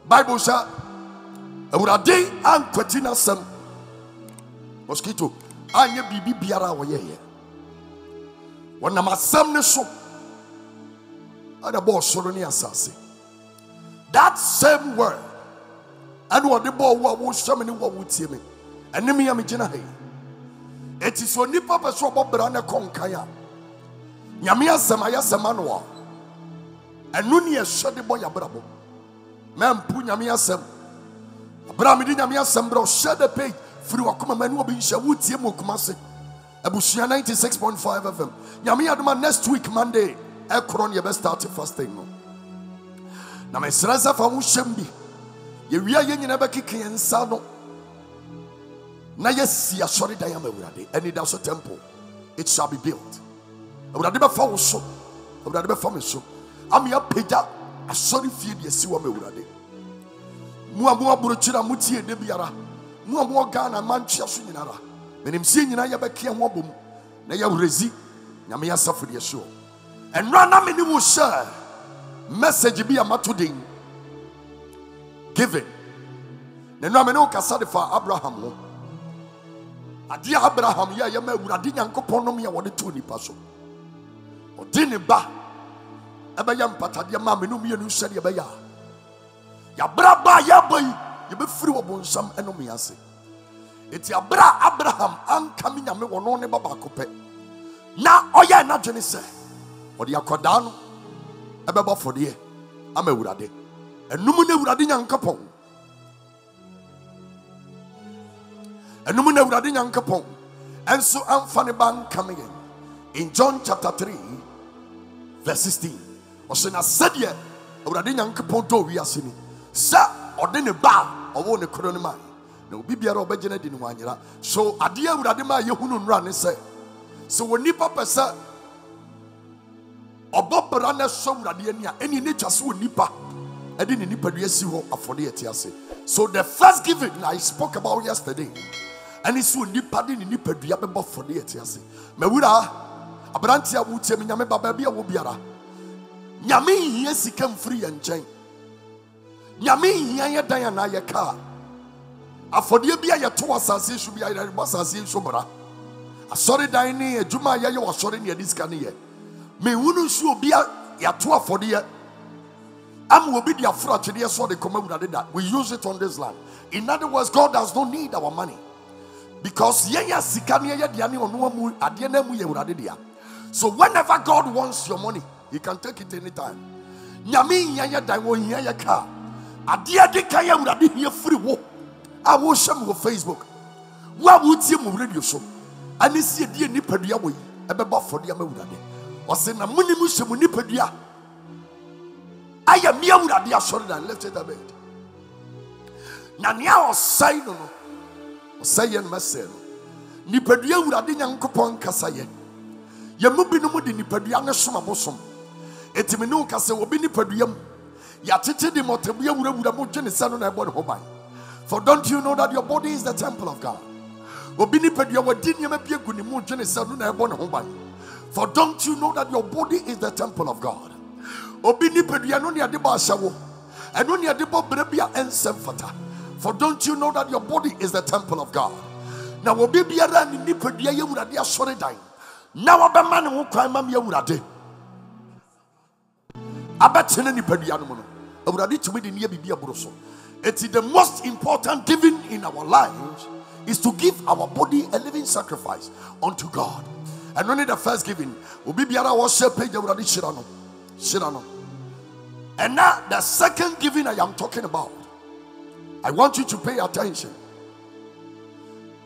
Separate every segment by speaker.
Speaker 1: Bible says, Awurade ankwati n'asɛm. Mosquito, anya bibi biara wɔyɛyɛ. Wɔnam asɛm ne so. Ada bɔ ɔsoro ne asase. That same word. And what the boy was shaman in what would see me. And me am Jina. It is only Papa Sobo Brana Konkaya. Yamia Samaya Samanwa. And Nunia shut the boy Abrabo. Man Punyamia Sam. Abramidina Mia Sambro shed the page through a common man will be Shawut Yemukumase. Abushia 96.5 FM. Yamia Duma next week, Monday. Ekron, you best start fasting. Now, my Sraza Famushembi. You really never kick in Sano. Now, yes, see a solid diameter, and it does a temple. It shall be built. I would have never found so. I would have never found so. I'm your Peter, a solid field, yes, you are me. Mua Burchina Muti de Biara. Mua Ghana, Manchester Sunara. When I'm seeing you, I have a key and wobble. Now, you resi. Yamia suffered your show. And run a mini will share. Message be a matuding. Giving. The nominal Cassadi for Abraham. A dear Abraham, ya yame Radin and Coponomia, what the two nipaso. Or Diniba Abayam Patadia Maminum, you said Yabaya. Ya braba yaboy, you be free of some enomiase. It's ya bra Abraham, and coming a me one on a babacope. Now, oh yeah, not Jenny say. Or the Akadano, a baba for the year. I'm a Urade. And Numune Uradinian Capon. And Numune Uradinian Capon. And so I'm funny bang coming in John chapter 3, verse 16. Or Sena said ye, Uradinian Capon do we are singing. Sir, or then a bar or one a coronamai. No Bibia or Bejanet in one year. So Adia Uradima Yehunun run and say. So when Nipa Pesa or Bob Barana so Radiania, any nature so Nipa. I didn't need to see for the so the first giving I spoke about yesterday, and it's so nipa didn't need to be about for the etiase. Mewura Abrantia would tell me Yame Babia will be ara. Yami, yes, he came free and chain. Yami, Yaya Diana, your car. A for the Bia two assassins should be a assassin Sobra. A sorry dining, a Juma Yayo was sorry near this canny. Me wouldn't show be a tour for the year. I'm will be the afraid to so they come that we use it on this land. In other words, God does not need our money because so whenever God wants your money, He can take it anytime. I will share with Facebook. What would you radio show? And it's a dear nipedia way about for the Amurade or send a munimus nipedia. I am young at the assured and left it a bed. Nania or sign or say and Massel. Nipedia would have been young coupon Cassaye. Yamubino di Nipediana Suma Bosom. Etimino Cassa will be Nipedium. Yatiti de Motabia would have moved in the sun on a board hobby. For don't you know that your body is the temple of God? Obinipedia were dinner be a good moon in the sun on a board hobby. For don't you know that your body is the temple of God? Obinipedia no near the Bashawo, and no near the Bobrebia and Semfata. For don't you know that your body is the temple of God? Now, Obibia ran in Nipedia, you would have been sorry dying. Now, a man who cry, Mamma, you would have done. I bet any Pediano. I would have to be near Bibia Broso. It is the most important giving in our lives is to give our body a living sacrifice unto God. And only the first giving will be Biara was page of Shirano. And now the second giving I am talking about, I want you to pay attention.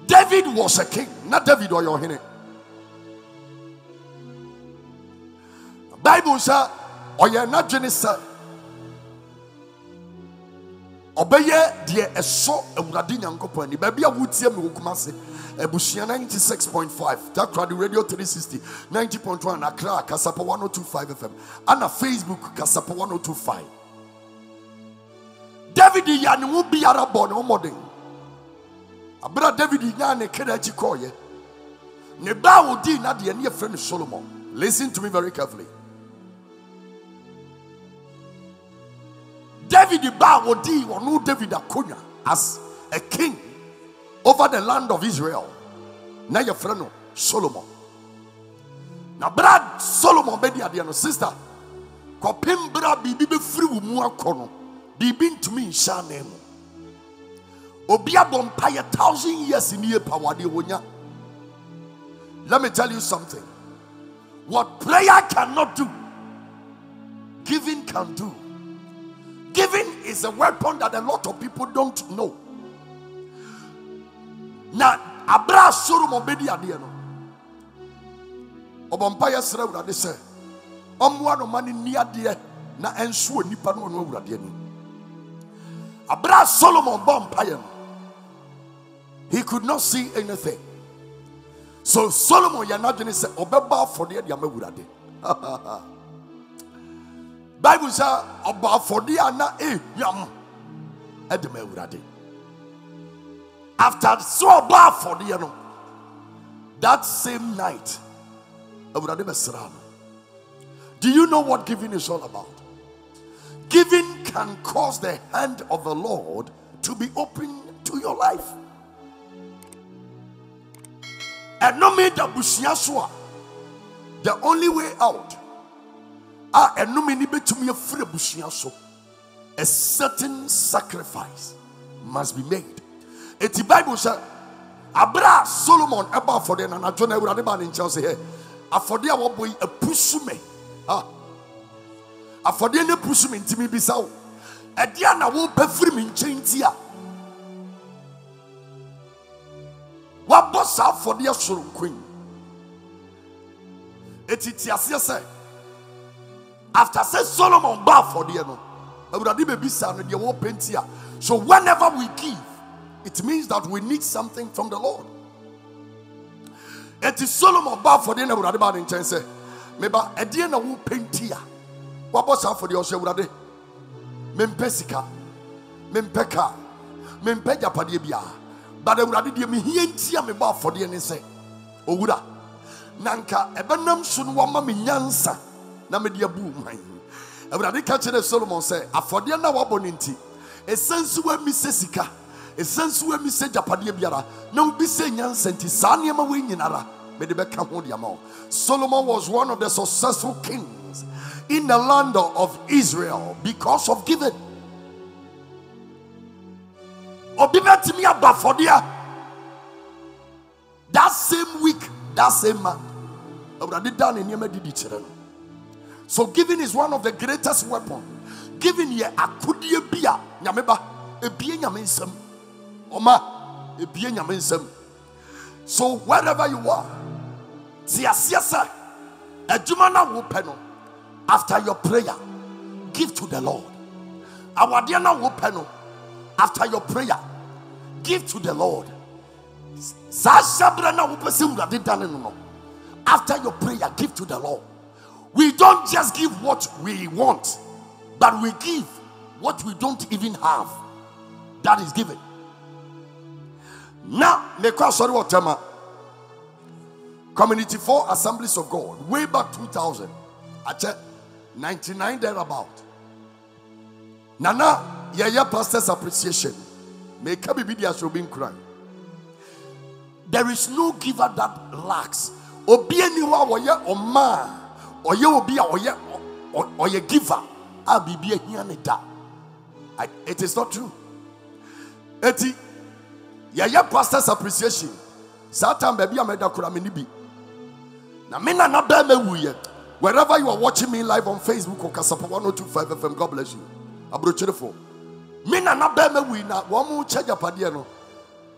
Speaker 1: David was a king, not David or Yohine. The Bible says, or you're not Genesis. Obey dear a so a Radinian company, baby. I would see me Kumase, a Bushia 96.5, Takradi Radio 360, 90.1, Accra, Kasapa 102.5 FM, and a Facebook, Kasapa 102.5. David Yan will be Arabon or Modern. Abra David Yan, a Kedachi Koye. Neba will do not the near friend of Solomon. Listen to me very carefully. David ba wodi no David akonya as a king over the land of Israel. Na your friend Solomon. Na brad Solomon be dia no sister. Kopem bra bibi be free wo mu akono. Bibi ntumi nsha na mu. Obi abompa 1,000 years in ye power de wonya. Let me tell you something. What prayer cannot do, giving can do. Giving is a weapon that a lot of people don't know. Now, Abra Solomon bedi ade no. Obompa yesre urade se. Omwa no mani ni ade na enso onipa no no urade ni. Abra Solomon bompa ye no. He could not see anything. So Solomon yanadwene say obeba for the dia mawurade. Bible say oba for the ana yam ede mawurade. After so oba for the no, that same night awurade besra no. Do you know what giving is all about? Giving can cause the hand of the Lord to be open to your life. And no me da busia so the only way out and no me ni betumi afre busia so a certain sacrifice must be made. Eti Bible say Abra Solomon eba for the na John Ewurade ba in Chelsea here afode a wo boy apusume afode ne pusume ntimi bisa wo e dia na wo pafiri mi nkyenti a what boss out for the sort queen? Say after say Solomon bar for the no, Awurade baby son the wo pentia. So whenever we give, it means that we need something from the Lord. It is Solomon bar for the Awurade ba in chen say meba e die na wo pentia. What boss out for the Awurade? Mempesika, mempeka, mempeja padie bia. But the Awurade de me hientia me ba for the ne say owura nanka ebenam so no wama me nyansa na me de abu man. Awurade ka kire Solomon say afode na wabɔ ne nti esensu wa mi sesika esensu wa mi se japade biara na obi se nyansa nti saa niema we nyinara me de beka ho de ama. Solomon was one of the successful kings in the land of Israel because of giving. That same week, that same month. So giving is one of the greatest weapons. Giving ye akudie bia nyameba ebie nyamensem oma ebie nyamensem. So wherever you are, tiasiasa adwuma na wo pe no, after your prayer give to the Lord. Awade na wo pe no, after your prayer give to the Lord. After your prayer, give to the Lord. We don't just give what we want, but we give what we don't even have. That is given. Now, Community 4 Assemblies of God, way back 2000, I checked 99 thereabout. Nana, yeah, Pastor's Appreciation. Make a baby should be crying. There is no giver that lacks. Obianiwa oye oma oye obi oye giver. Abibi ehianeda. It is not true. Eti yaya Pastor's Appreciation. Satan baby ameda kura me nibi. Na me na ba me wuye. Wherever you are watching me live on Facebook or Kasapa 102.5 FM, God bless you. Abrochirefo. Mina na be me wi na wo mu chaja pade no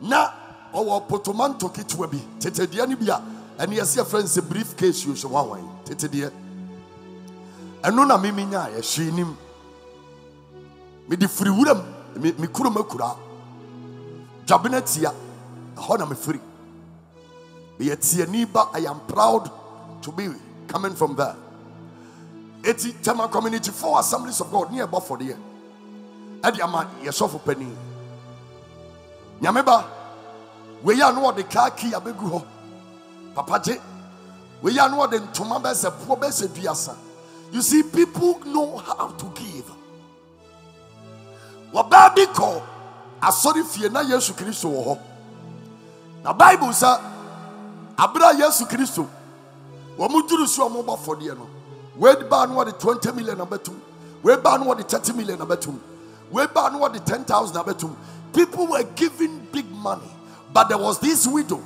Speaker 1: na owo potomanto kitwa bi tetedie ni bia ene yesi friends briefcase you so wan tetedie eno na mimi nya ya hwenim me di firi wuram me kuro makura jabenatia ho na me firi be yetie ni ba. I am proud to be coming from there. Eti Tema Community 4 Assemblies of God near about for the year. Adiama yesofu penny. Nyameba we ya no the car key abegu ho. Papa je we ya no the ntoma be se po be se duasa. You see, people know how to give. Wababi ko asori fie na Yesu Kristo wo ho. Na Bible sa abra Yesu Kristo wo muduru so mo ba fode no. We ba no the 20 million abetum. We ba no the 30 million abetum. We ba no the 10,000 abetum. People were giving big money, but there was this widow.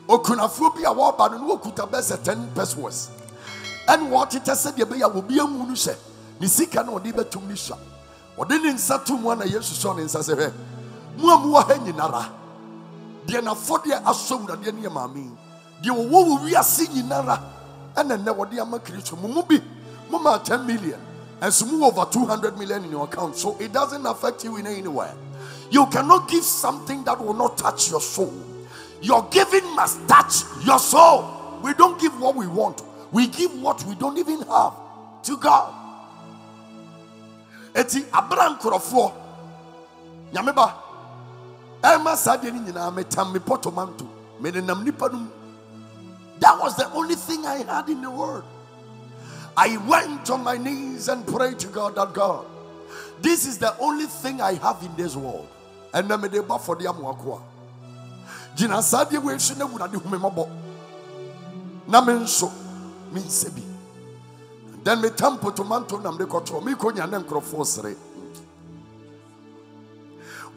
Speaker 1: Okunaphobia wa ba no okuta be 10 pesos. And what it said ye be ya will be a munu se. Ni sika no de betum ni sha. Ode ni nsatu mu na Yesu so ne nsa se he. Mu amu ha nyinara. De na fode asowura de ne maami. De wo wi ase nyinara. And then what the Kristo mumubi muma 10 million and some over 200 million in your account, so it doesn't affect you in any way. You cannot give something that will not touch your soul. Your giving must touch your soul. We don't give what we want, we give what we don't even have to God. Eti Abraham Korofo Yameba Emma Sadini Nina metam me potomanto me nam nipanum. That was the only thing I had in the world. I went on my knees and prayed to God that God, this is the only thing I have in this world. And then me for the amwakwa. Jina sadia we shine wura de humemabo. Na menso min sebi. Then me tampo tomanto nam de kotro me konya na nkrofo sere.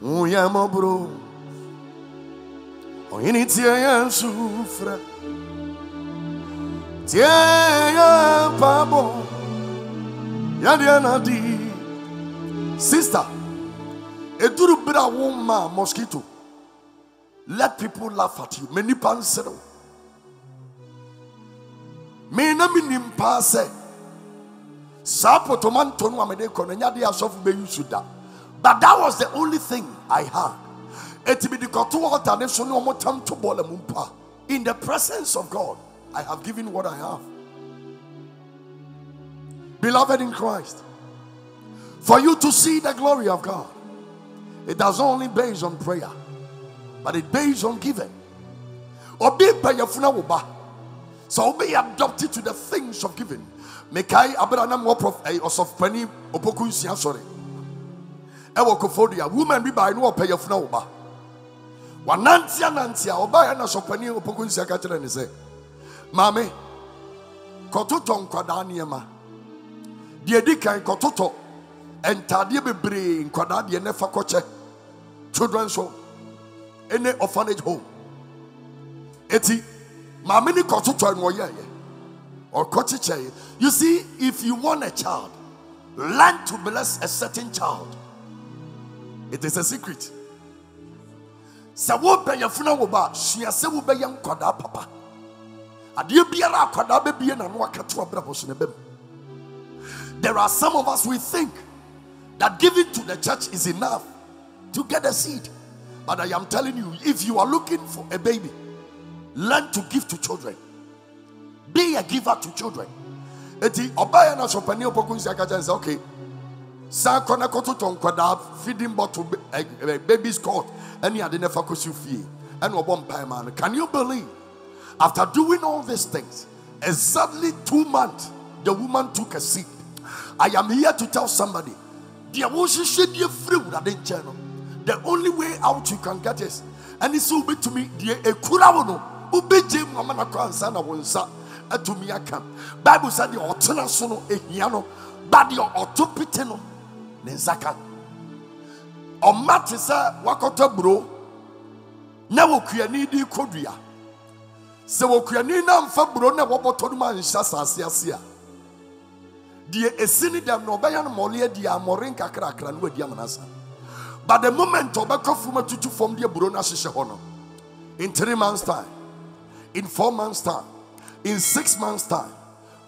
Speaker 1: Uya mabro. O initia ya sufra. Tia pabo Yadiana di sister Eduru bra woma mosquito. Let people laugh at you. Many pansero. Me na minim pase. Sapo tomanto no amede kono nyade asofu be yusuda. But that was the only thing I had. Etibi di koto water ne so no motam to bola mumpa. In the presence of God, I have given what I have. Beloved in Christ, for you to see the glory of God, it does not only based on prayer, but it based on giving. Obi payafuna woba, so be adopted to the things of giving. Mekai Abraham wo prof of penny opoku nsia sorry. Ewo kofodia woman bi by no payafuna woba. Wanantia oba ya na sopani opoku nsia ka kire ne se. Mame, kototo nkwada niema. Die di kan kototo entade bebre nkwada de ne fa koche. Children's home, any orphanage home. Eti mame ni kototo en woye or kochiche. You see, if you want a child, learn to bless a certain child. It is a secret. Sa wo be yafuna wo ba, hia se wo be yam kwada papa. There are some of us, we think that giving to the church is enough to get a seed. But I am telling you, if you are looking for a baby, learn to give to children. Be a giver to children. Okay. Feeding bottle, baby's coat, and you never can you believe? After doing all these things, exactly 2 months, the woman took a seat. I am here to tell somebody, the only way out you can get is, and it's so big to me, Bible said the alternasono ehiano, but the autopiteno nenzaka. O matisa wakota bro, never kuyanidi kodria. So Ukrainina and Fabro never bottom and Shasa. Dear Esini dam no bayan molia dia morinka crackran with Yamanasa. But the moment tobacco fuma to form the Bruna Shishahono. In 3 months' time, in 4 months' time, in 6 months' time,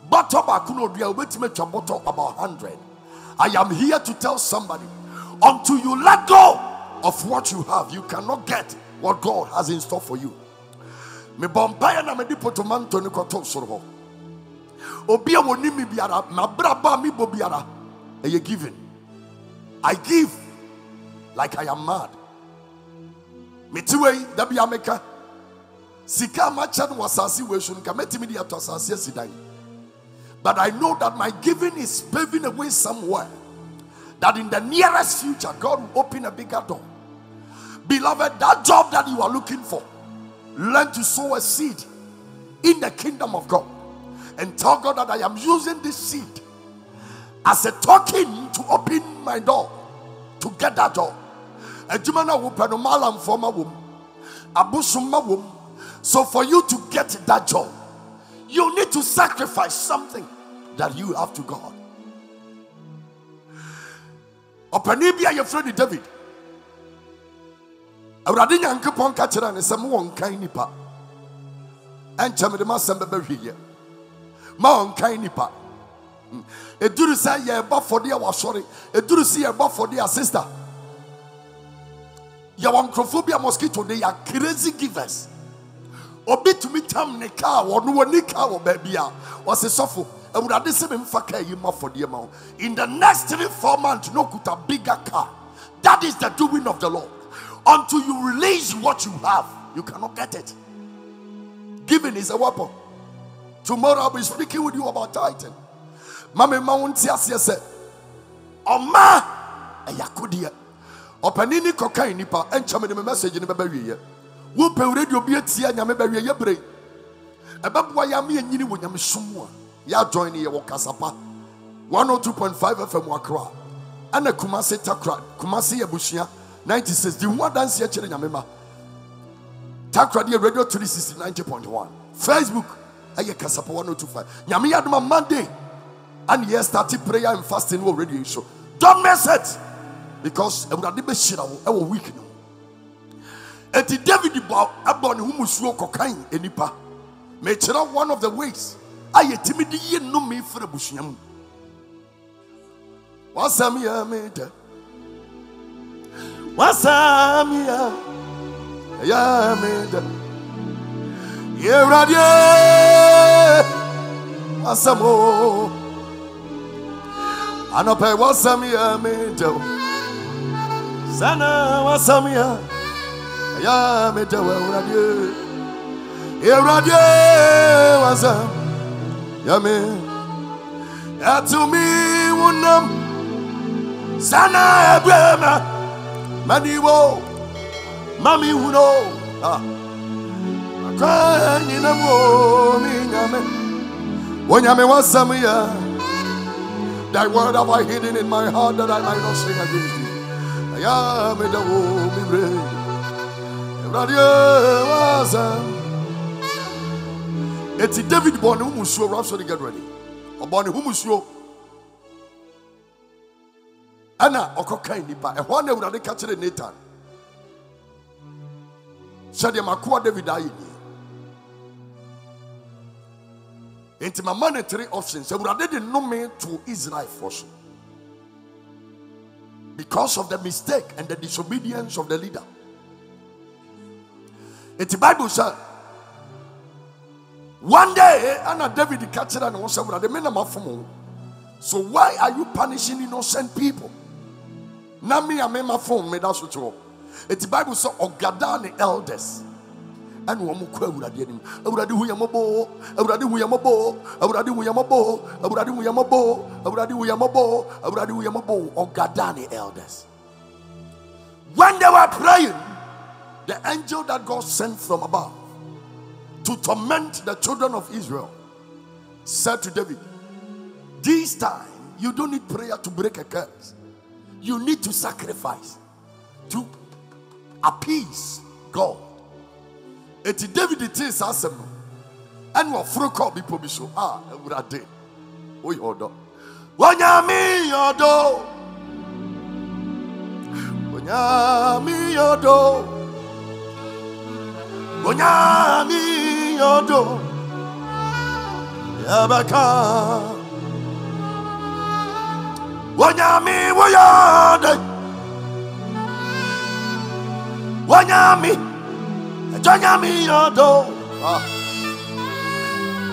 Speaker 1: but tobacco no dear wait me to bottle about 100. I am here to tell somebody, until you let go of what you have, you cannot get what God has in store for you. Me bombaya na me di potomanto ni koto soro. Obi a woni mi biara, ma braba mi bo biara. Eye giving. I give like I am mad. Me tiwe da bia meka. Sika ma chan wasasi we shun ka metimi di ato asasi sidan. But I know that my giving is paving a way somewhere. that in the nearest future, God will open a bigger door. Beloved, that job that you are looking for, learn to sow a seed in the kingdom of God. And tell God that I am using this seed as a token to open my door to get that door. So for you to get that job, you need to sacrifice something that you have to God. Openibia your friend David. Awurade Nyankopɔn ka kyerɛ ne sɛ mo wɔnkan nipa. Ɛnkyɛm de masɛm bɛbɛ hweyɛ. Ma wɔnkan nipa. Eduru sɛ yɛ ba fɔde a wasɔre. Eduru sɛ yɛ ba fɔde a sister. Yɛ wɔnkrofobia mosquito they are crazy givers. Obi to me tam ne car or no one car or baby was a sofo. I would have the same faka you for the amount. In the next 3-4 months, no could a bigger car. That is the doing of the Lord. Until you release what you have, you cannot get it. Giving is a weapon. Tomorrow I'll be speaking with you about Titan. Mama Mount said, Oma Ayakudia. Openini cocaine nipa and chamid message in the baby. Who pay radio be a tia Yamaberia Yabre? About why I'm me and you when I'm sumwa. Ya join your Wakasapa 102.5 FM Wakra and a Kumasi Takra, Kumasi Abushia 96. The one dance here, Yamema Takra Radio 360 90.1. Facebook, Aya Kasapa 102.5. Yamiadma Monday, and yes, started prayer and fasting radio show. Don't miss it because I would be shit our week. And the David Abon whom was cocaine enipa. Make sure one of the ways I timidly no me for a bushiam. What's a mere made? What's a mere? Ya made. Here radio. What's a more? I know pay what's a mere made. Sana what's a mere? Ya me de radio, radio was ya me. Ya to me unam sana ebrema maniwo mami uno akani na mo mi nyame wonyame wasam ya. That word have I hidden in my heart that I might not sing against you. Ya me de wo mi bre. Radio was it's David born who was so Rhapsody get ready. Or born who was so Anna or cocaine nipa. And one day would have catch it Nathan. Said the Makua David died. Into my monetary options, so would have didn't know me to Israel first. Because of the mistake and the disobedience of the leader. It's the Bible said one day Anna David catcher and was the men of so why are you punishing innocent people? Now me and my phone made us to it's the Bible said Ogadani elders and one more Ogadani elders. When they were praying, the angel that God sent from above to torment the children of Israel said to David, this time you don't need prayer to break a curse. You need to sacrifice to appease God. It's David it is awesome. And what fruit be provision. Would I did? Oh, your door. Wanyami your door. Wanyami your door. Wanyami your door. Yabaka. Wanyami woyade. Wanyami. Wanyami your door.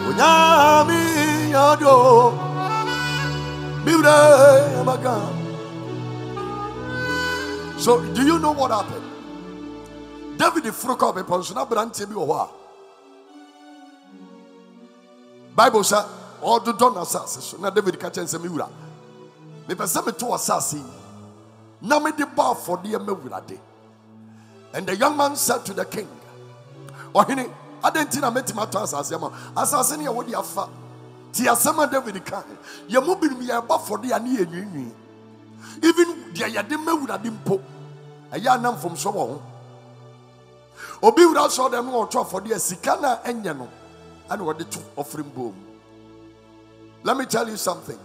Speaker 1: Wanyami your door. Bibre yabaka. So do you know what happened? David froke up a person, Bible said, all the donors, now David catches a mura. Me pese me to asase. Na me de ba for de mewurade. And the young man said to the king, Ohene, adentina metima to asase ma. Asase ne wodi afa. Ti asema David kan. Ye mo bi me ba for de ane enwinwi. Even the yade mewurade mpo. Aya nam from so wo. Obi wura so dem no to for de sika na enye no. And what the offering boom. Let me tell you something.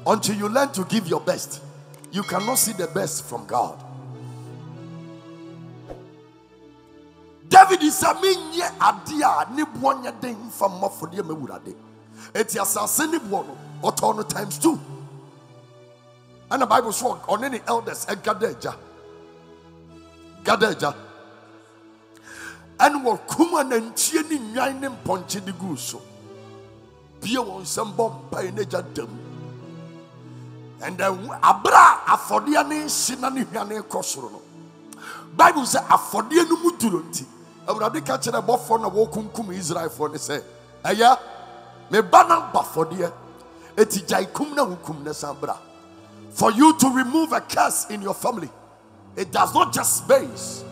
Speaker 1: Until you learn to give your best, you cannot see the best from God. David is a minye adia ni buonya den from mafodie mewurade. Eti asase ni buono otono times 2. And the Bible says on any elders a gadeja. And what kuma na ntie ni nwan ne mponche de gu so. Bie won sembom pa eneja dam. And then abra afodia ne hina ne hwane kosoro no. Bible say afodia no muduro nti. Awurade ka kire bofo na wo kunkum Israel for ne say, "Aya, me bana bafodia eti jaikum na hukum ne sambra." For you to remove a curse in your family, it does not just base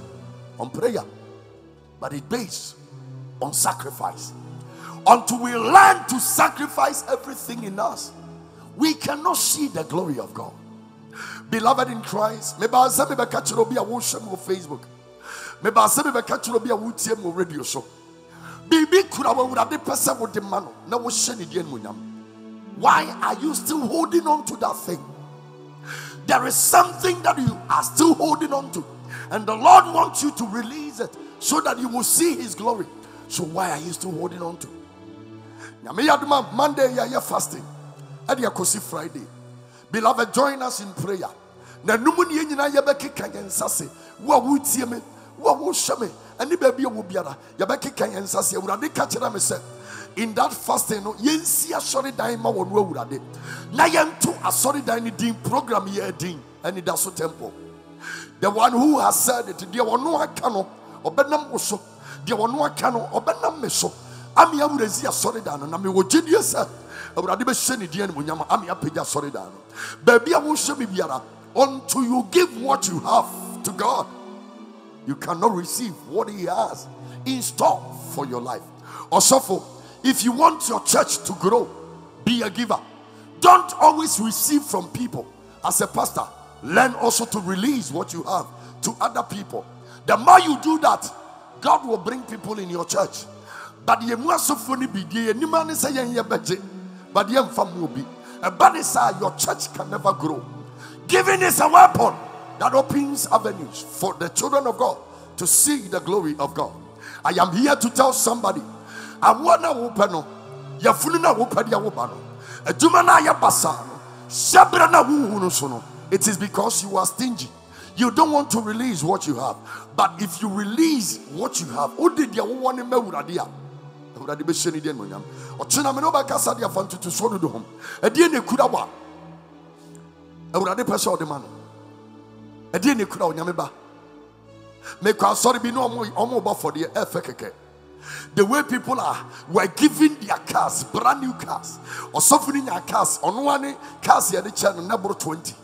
Speaker 1: on prayer, but it based on sacrifice. Until we learn to sacrifice everything in us, we cannot see the glory of God. Beloved in Christ, maybe I say maybe catch you be a worship on Facebook. Maybe I say maybe catch you be a worship on radio show. Baby, could I would have the person with the man? No, why are you still holding on to that thing? There is something that you are still holding on to, and the Lord wants you to release it so that you will see His glory. So why are you still holding on to? Monday, you're fasting. And you're Friday. Beloved, join us in prayer. Na numuni yenyina yebekeka yensase wo wutie me wo wo hweme ani ba bia wo biara yebekeka yensase awurade ka kira me se in that fasting no yensi asori dan ma wo no awurade na yentu asori dan ni din program ye din ani da so temple. The one who has said it, the one no aka no obenam wo so, the one no aka no obenam me so. Ami awurezi asori dan no na me wo gidie se awurade be hye ni dia ni munyama ami apagya asori dan no ba bia wo hye me biara. Until you give what you have to God, you cannot receive what He has in store for your life. Also, if you want your church to grow, be a giver. Don't always receive from people. As a pastor, learn also to release what you have to other people. The more you do that, God will bring people in your church. But your church can never grow. Giving is a weapon that opens avenues for the children of God to see the glory of God. I am here to tell somebody, I want to open it is because you are stingy. You don't want to release what you have. But if you release what you have, awurade pese odema no ade ne kura onyame ba me kwa sorry bi no omo ba for the efekeke. The way people were giving their cars, brand new cars, or suffering their cars on one cars here the channel number 20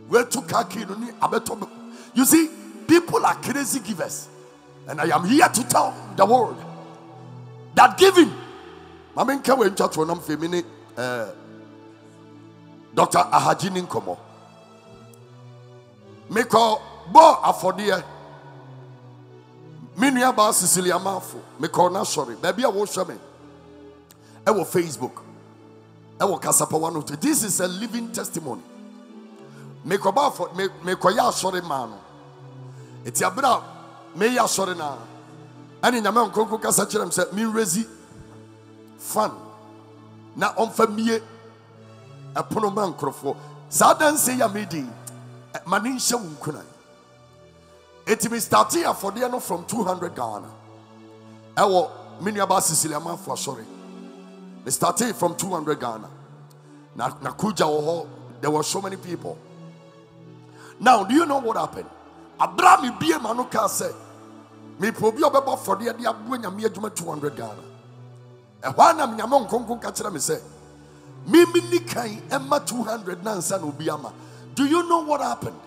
Speaker 1: where to kaki no ni abeto. You see, people are crazy givers, and I am here to tell the world that giving mamenka we ncha to nam femini Dr. Ahajini Nkomo. Meko bo afodie. Minua ba Cecilia Mafo. Meko na sorry. Baby I wo show me. I will Facebook. I will Kasapa 102. This is a living testimony. Meko ba for meko ya sorry man. Eti abra me ya sorry na. Ani nyame nkonko kasa kire me say me rezi fun. Na onfamie a ponoman crofo. Sadan say ya medi manisha wunkuna. It me starting for the no from 200 Ghana. I will miniaba Cecilia man for sorry. They started from 200 Ghana. Nakuja there were so many people. Now, do you know what happened? Abraham be manuka said, me probi obeba for the abuenya me adwuma 200 Ghana. E hwa na nyamon konkon ka kire me say Mimi nikai emma 200 nansa no biama. Do you know what happened?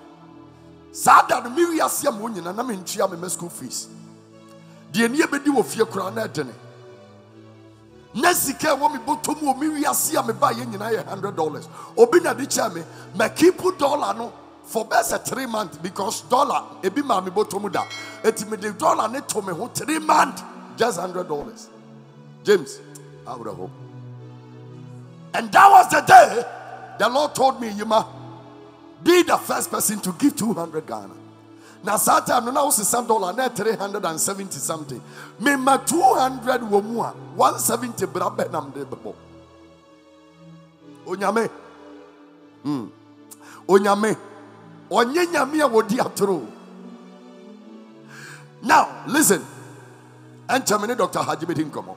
Speaker 1: Sada no mi wiase am wonyina na me ntua me school fees. De ne ebedi wo fie kura na edene. Na sika wo mi botom wo mi wiase am ba ye nyina ye $100. Obi na de cha me keep dollar no for best 3 months because dollar ebi ma me botom da. Eti me de dollar ne to me ho 3 months just $100. James, I would have hoped. And that was the day the Lord told me, Yuma, be the first person to give 200 Ghana. Now, Satan, now it's $1 net 370 something. Me ma 200 womua 170 brabenam de bebo. Onyame. Onyame. Onye nyame a wodi atro. Now, listen. Enter me Dr. Hajibedin komo.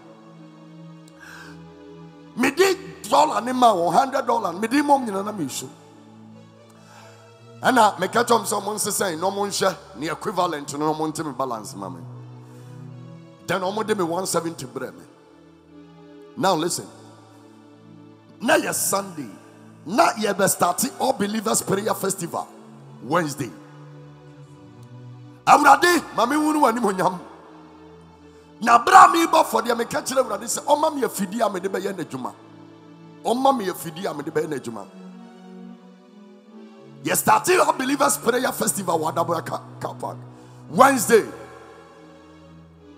Speaker 1: Me did dollar ni ma $100. Me di mom nyina na me show. Ana me catch on someone say no mon share ni equivalent no mon me balance mama. Then omo de me 170 bre me. Now listen. Now yes Sunday. Now you be starting All Believers Prayer Festival Wednesday. Amrade mami wunu wani monyam. Na bra mi ba for the me catch everybody say o ma me afidi am de be ye na djuma. O ma me afidi am de be ye na djuma. Yes, starting All Believers Prayer Festival Wadabraka Park Wednesday.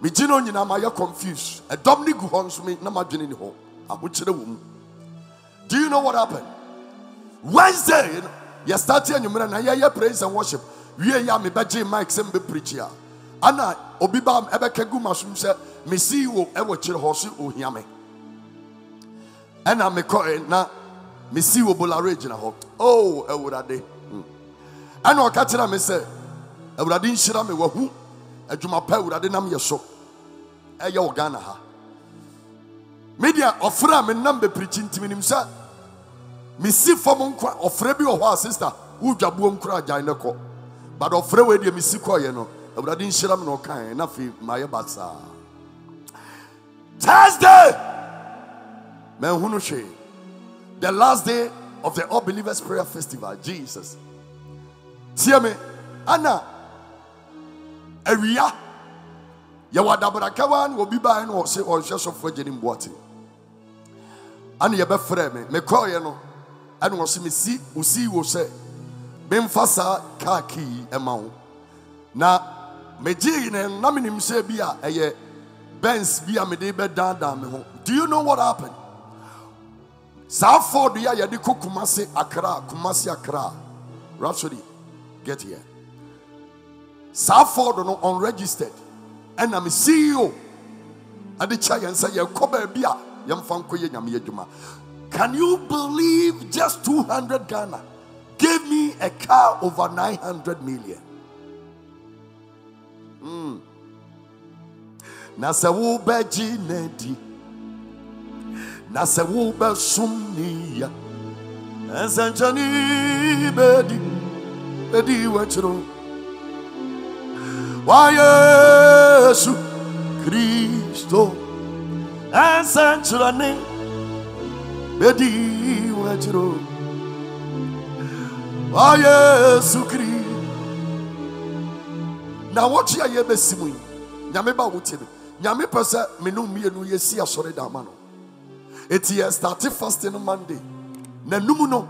Speaker 1: Me jino nyina ma ya confused. E domni gu hon so me na ma dwene ni ho. Abuchire wo mu. Do you know what happened? Wednesday, yes, starting anyumra na ya praise and worship. We ya me beje mic sem be preach ya. Ana obiba ebeka gu masum se me see wo e wo chire ho so ohia me. Ana me ko na me see wo bolarage na ho. Oh, ewurade. Ana o ka kira me se ewurade nhira me wahu adwuma pa ewurade nam ye so. Eye o Ghana ha. Media ofra me nam be preaching timinim se me see fom nkwa ofra bi wo ho sister wo dwabuom kra agyan ne ko. But ofra we de me see ko ye no. Ewurade nhira me no kan na fi maye batsa. Thursday. Men hunu hwe. The last day of the All Believers Prayer Festival, Jesus. See me, Anna, Area, Yawadabakawan will be buying or say or just of Virgin water. And you be frame me call you know, and was me see, who see will say, Memfasa kaki amount. Now, me jing and naminim say bia a ye Benz bia me de bed down. Do you know what happened? South Ford, ya yadiko Kumasi Accra. Rhapsody, get here. South Ford no unregistered. And I'm CEO. And the chai and say, Bia, Yam Fanko Yam. Can you believe just 200 Ghana gave me a car over 900 million? Nasawu Beji Nedi. Nasa wo be sumniya Esanchani bedi wachiro Wa Yesu Kristo Esanchani bedi wachiro Wa Yesu Kristo. Now what ya ye besimu nyame ba wotime nyame pese menu mienu yesi asore da ma no. It's here started fasting on Monday. Na numu no.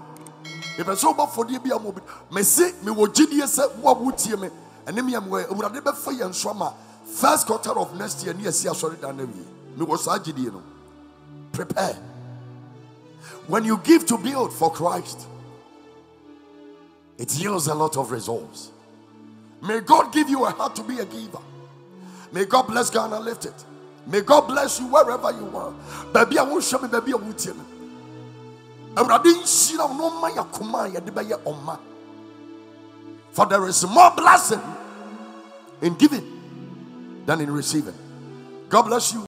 Speaker 1: If I show up for the be amobi. Me say me wo gidie se wo wutie me. Ene me am we urade be fa yen swama. First quarter of next year near see asori dan na wi. Me wo sa gidie no. Prepare. When you give to build for Christ, it yields a lot of results. May God give you a heart to be a giver. May God bless Ghana, lift it. May God bless you wherever you are. Baby, I won't show me, baby, I won't tell me. For there is more blessing in giving than in receiving. God bless you.